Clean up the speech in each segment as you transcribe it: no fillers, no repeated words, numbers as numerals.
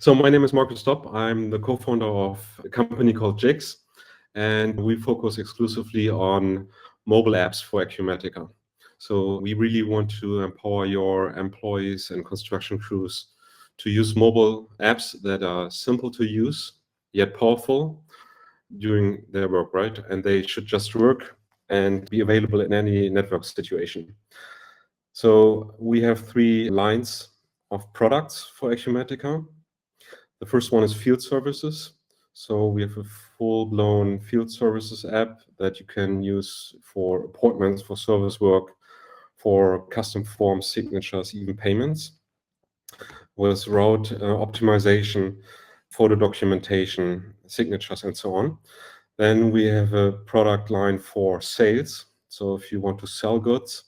So my name is Markus Stopp. I'm the co-founder of a company called Jigx, and we focus exclusively on mobile apps for Acumatica. So we really want to empower your employees and construction crews to use mobile apps that are simple to use, yet powerful during their work, right? And they should just work and be available in any network situation. So we have three lines of products for Acumatica. The first one is field services. So we have a full-blown field services app that you can use for appointments, for service work, for custom forms, signatures, even payments, with route optimization, photo documentation, signatures, and so on. Then we have a product line for sales. So if you want to sell goods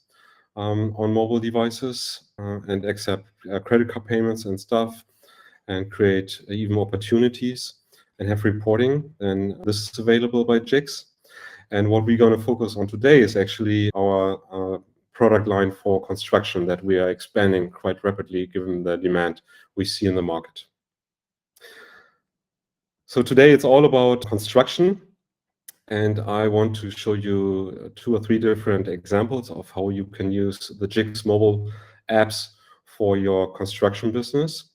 on mobile devices and accept credit card payments and stuff, and create even opportunities and have reporting, then this is available by Jigx. And what we're going to focus on today is actually our product line for construction that we are expanding quite rapidly given the demand we see in the market. So today it's all about construction, and I want to show you 2 or 3 different examples of how you can use the Jigx mobile apps for your construction business.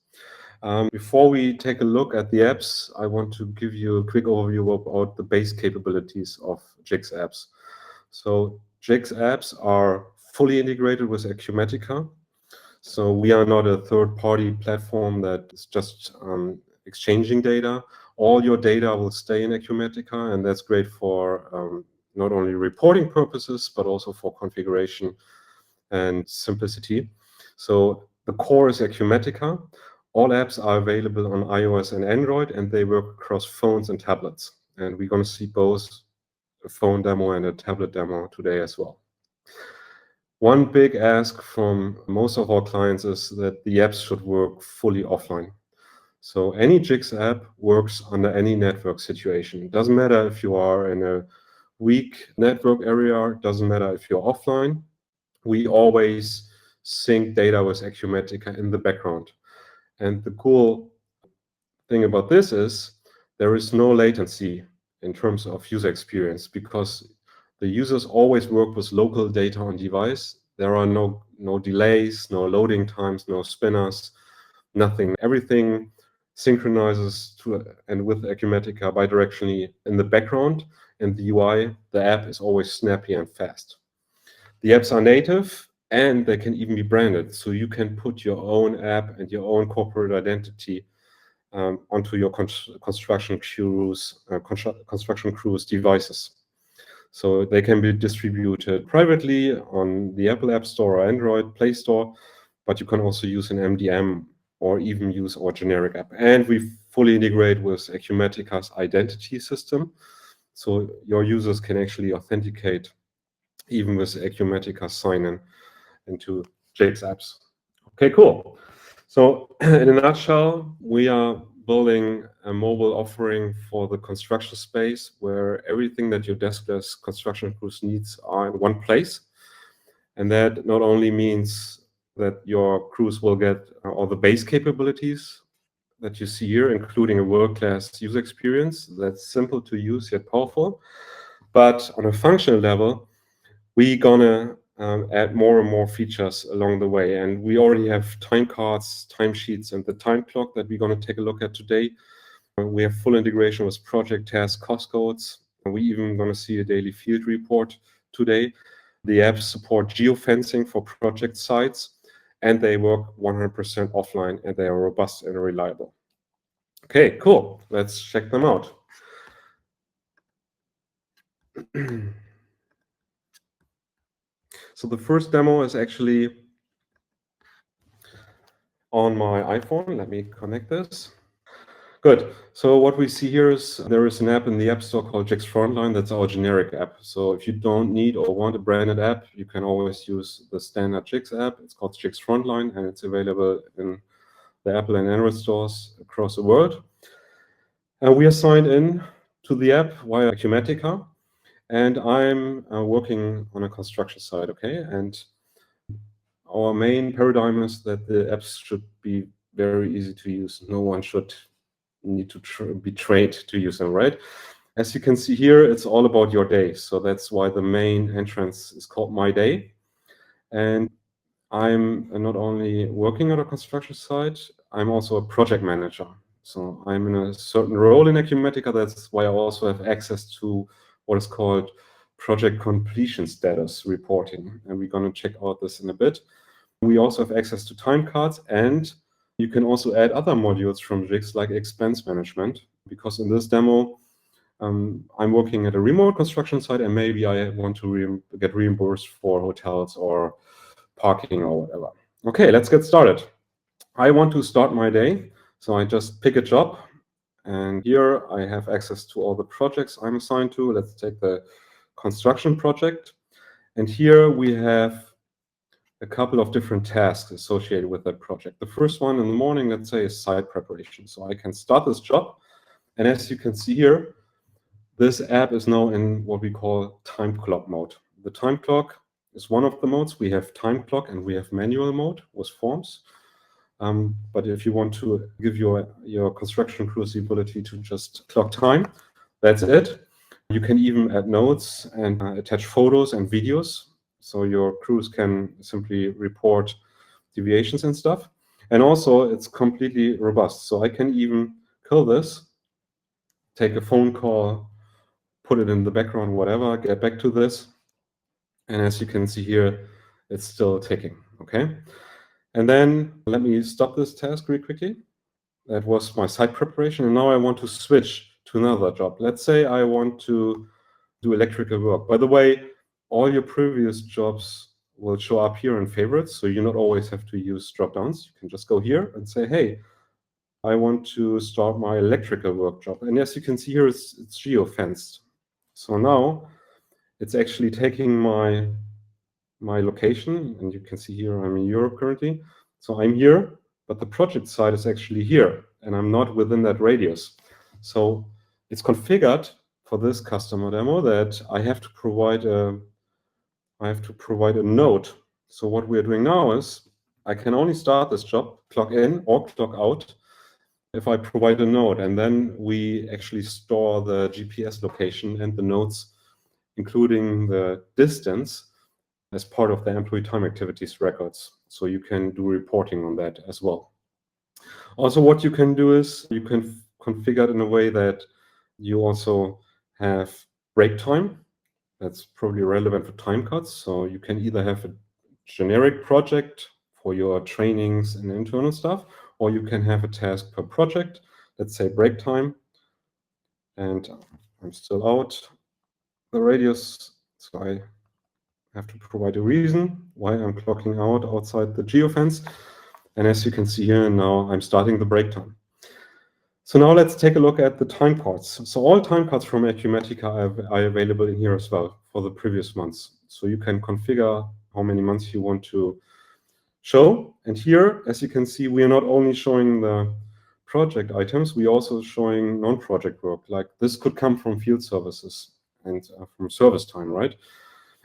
Before we take a look at the apps, I want to give you a quick overview about the base capabilities of Jigx apps. So Jigx apps are fully integrated with Acumatica. So we are not a third-party platform that is just exchanging data. All your data will stay in Acumatica, and that's great for not only reporting purposes, but also for configuration and simplicity. So the core is Acumatica. All apps are available on iOS and Android, and they work across phones and tablets. And we're going to see both a phone demo and a tablet demo today as well. One big ask from most of our clients is that the apps should work fully offline. So any Jigx app works under any network situation. It doesn't matter if you are in a weak network area, it doesn't matter if you're offline. We always sync data with Acumatica in the background. And the cool thing about this is there is no latency in terms of user experience because the users always work with local data on device. There are no delays, no loading times, no spinners, nothing. Everything synchronizes to and with Acumatica bidirectionally in the background, and the UI, the app is always snappy and fast. The apps are native, and they can even be branded. So you can put your own app and your own corporate identity onto your construction crews devices. So they can be distributed privately on the Apple App Store or Android Play Store, but you can also use an MDM or even use our generic app. And we fully integrate with Acumatica's identity system. So your users can actually authenticate even with Acumatica sign-in into Jigx apps. Okay, cool. So in a nutshell, we are building a mobile offering for the construction space where everything that your deskless construction crews needs are in one place. And that not only means that your crews will get all the base capabilities that you see here, including a world-class user experience that's simple to use yet powerful, but on a functional level, we're gonna add more and more features along the way. And we already have time cards, timesheets, and the time clock that we're gonna take a look at today. We have full integration with project tasks, cost codes. And we even gonna see a daily field report today. The apps support geofencing for project sites, and they work 100% offline, and they are robust and reliable. Okay, cool. Let's check them out. So the first demo is actually on my iPhone. Let me connect this. Good. So what we see here is there is an app in the App Store called Jigx Frontline. That's our generic app. So if you don't need or want a branded app, you can always use the standard Jigx app. It's called Jigx Frontline, and it's available in the Apple and Android stores across the world. And we are signed in to the app via Acumatica, and I'm working on a construction site, okay? And our main paradigm is that the apps should be very easy to use. No one should need to be trained to use them, right? As you can see here, it's all about your day. So that's why the main entrance is called My Day. And I'm not only working on a construction site, I'm also a project manager. So I'm in a certain role in Acumatica. That's why I also have access to what is called project completion status reporting. And we're going to check out this in a bit. We also have access to time cards, and you can also add other modules from Jigx like expense management, because in this demo, I'm working at a remote construction site, and maybe I want to get reimbursed for hotels or parking or whatever. Okay, let's get started. I want to start my day, so I just pick a job, and here I have access to all the projects I'm assigned to. Let's take the construction project, and here we have a couple of different tasks associated with that project. The first one in the morning, let's say, is site preparation. So I can start this job, and as you can see here, this app is now in what we call time clock mode. The time clock is one of the modes. We have time clock and we have manual mode with forms. But if you want to give your construction crews the ability to just clock time, that's it. You can even add notes and attach photos and videos, so your crews can simply report deviations and stuff. And also, it's completely robust. So I can even kill this, take a phone call, put it in the background, whatever, get back to this. And as you can see here, it's still ticking, okay? And then let me stop this task really quickly. That was my site preparation. And now I want to switch to another job. Let's say I want to do electrical work. By the way, all your previous jobs will show up here in favorites. So you not always have to use drop-downs. You can just go here and say, hey, I want to start my electrical work job. And as you can see here, it's geo-fenced. So now it's actually taking my location, and you can see here I'm in Europe currently. So I'm here, but the project site is actually here, and I'm not within that radius. So it's configured for this customer demo that I have to provide a node. So what we're doing now is I can only start this job, clock in or clock out, if I provide a node, and then we actually store the GPS location and the nodes, including the distance, as part of the employee time activities records. So you can do reporting on that as well. Also, what you can do is you can configure it in a way that you also have break time. That's probably relevant for time cuts. So you can either have a generic project for your trainings and internal stuff, or you can have a task per project. Let's say break time. And I'm still out the radius, so I have to provide a reason why I'm clocking out outside the geofence. And as you can see here, now I'm starting the break time. So now let's take a look at the time cards. So all time cards from Acumatica are available in here as well for the previous months. So you can configure how many months you want to show. And here, as you can see, we are not only showing the project items, we're also showing non-project work. Like this could come from field services and from service time, right?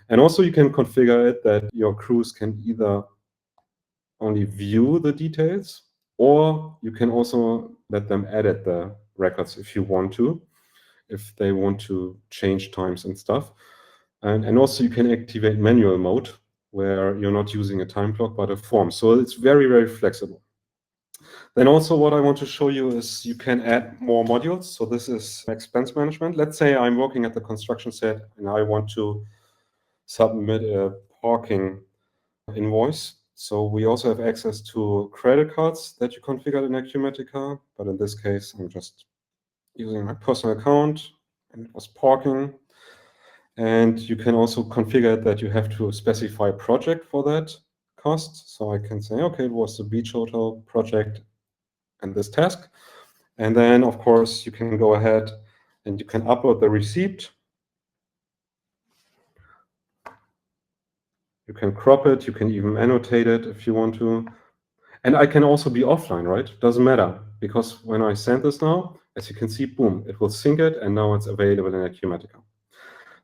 And also you can configure it that your crews can either only view the details, or you can also let them edit the records if you want to, if they want to change times and stuff. And also you can activate manual mode, where you're not using a time clock, but a form. So it's very, very flexible. Then also what I want to show you is you can add more modules. So this is expense management. Let's say I'm working at the construction site and I want to submit a parking invoice. So we also have access to credit cards that you configured in Acumatica, but in this case, I'm just using my personal account, and it was parking. And you can also configure it that you have to specify a project for that cost. So I can say, okay, it was the beach hotel project and this task. And then, of course, you can go ahead and you can upload the receipt. You can crop it, you can even annotate it if you want to. And I can also be offline, right? Doesn't matter, because when I send this now, as you can see, boom, it will sync it, and now it's available in Acumatica.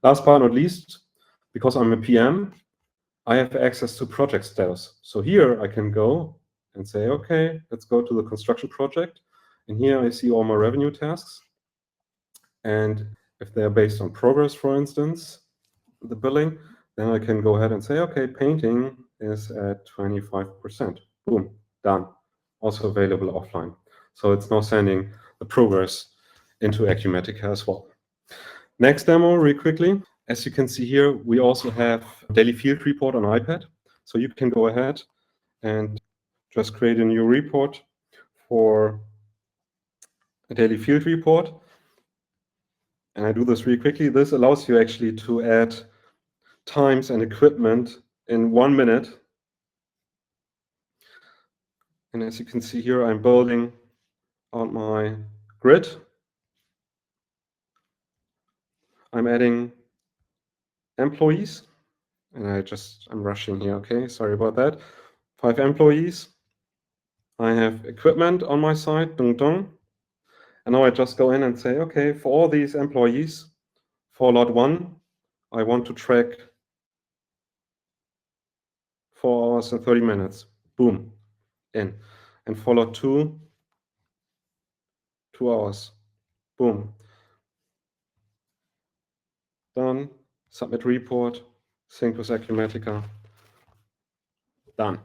Last but not least, because I'm a PM, I have access to project status. So here I can go and say, okay, let's go to the construction project. And here I see all my revenue tasks. And if they're based on progress, for instance, the billing, then I can go ahead and say, okay, painting is at 25%. Boom, done. Also available offline. So it's now sending the progress into Acumatica as well. Next demo, real quickly. As you can see here, we also have daily field report on iPad. So you can go ahead and just create a new report for a daily field report. And I do this really quickly. This allows you actually to add times and equipment in 1 minute. And as you can see here, I'm building out my grid. I'm adding employees. And I'm rushing here, okay? Sorry about that. 5 employees. I have equipment on my side, dung dung. And now I just go in and say, okay, for all these employees, for lot 1, I want to track 4 hours and 30 minutes. Boom, in. And for lot 2, 2 hours. Boom. Done. Submit report. Sync with Acumatica. Done.